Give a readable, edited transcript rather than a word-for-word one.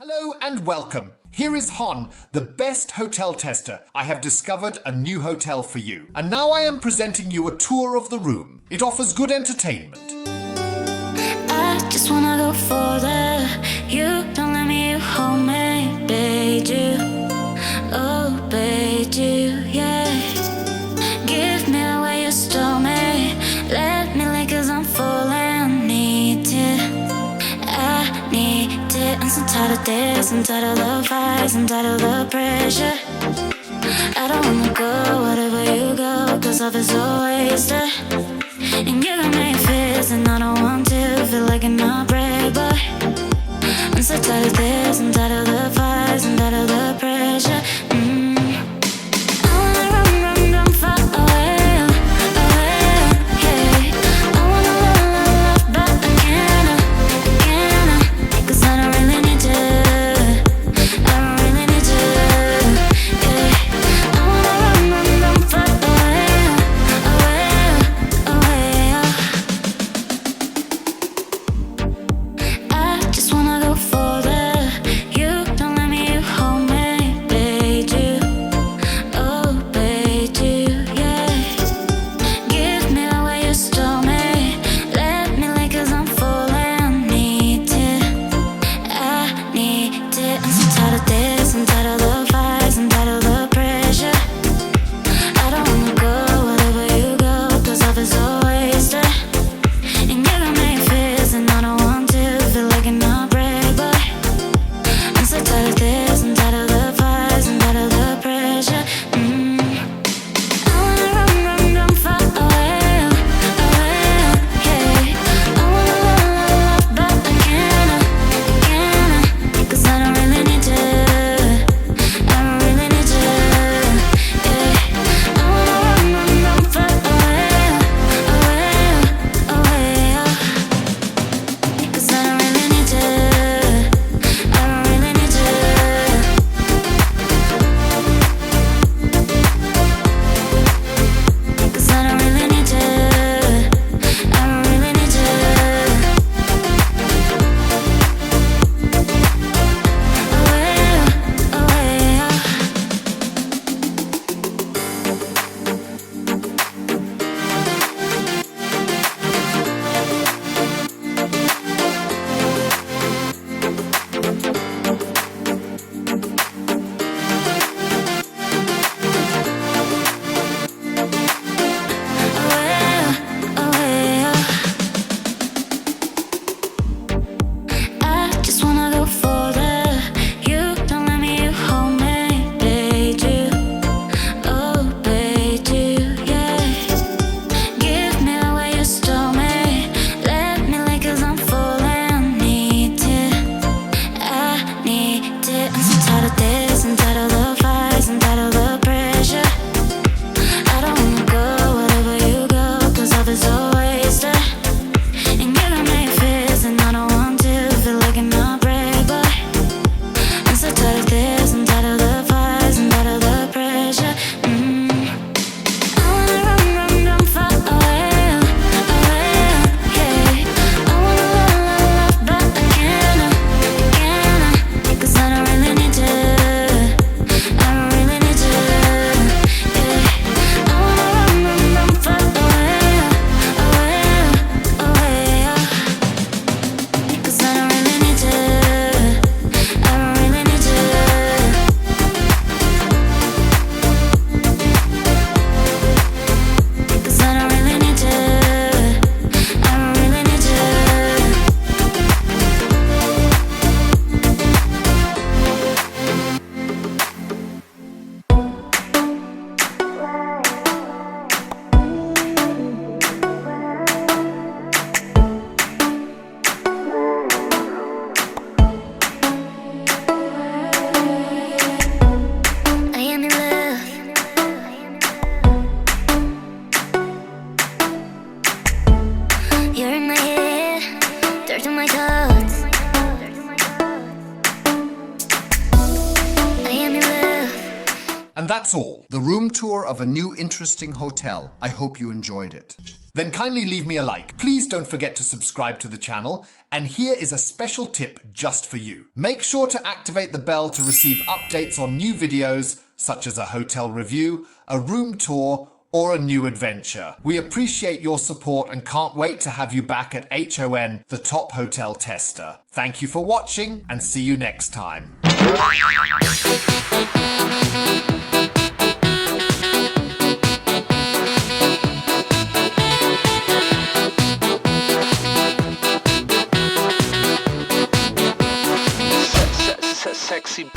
Hello and welcome. Here is Hon, the best hotel tester. I have discovered a new hotel for you. And now I am presenting you a tour of the room. It offers good entertainment. I just wanna go further. You don't let me hold me, bade you. Oh, bade you, yeah. Give me the way you stole me. Let me lick 'cause I'm falling. Need it, I need it. I'm so tired of this, I'm tired of the fights, I'm tired of the pressure. I don't wanna go wherever you go, 'cause love is so wasted. And you got me fist, and I don't want to feel like an break, but I'm so tired of this, I'm tired of the fights, I'm tired of the pressure. I wanna run far away, away, yeah. I wanna love, but I can't, 'cause I don't really need to, I don't really need to, yeah. I wanna run far away, away, away. I just wanna go further. You don't let me hold me, babe. And that's all. The room tour of a new interesting hotel. I hope you enjoyed it. Then kindly leave me a like. Please don't forget to subscribe to the channel. And here is a special tip just for you. Make sure to activate the bell to receive updates on new videos, such as a hotel review, a room tour, or a new adventure. We appreciate your support and can't wait to have you back at HON, the top hotel tester. Thank you for watching and see you next time. Sexy.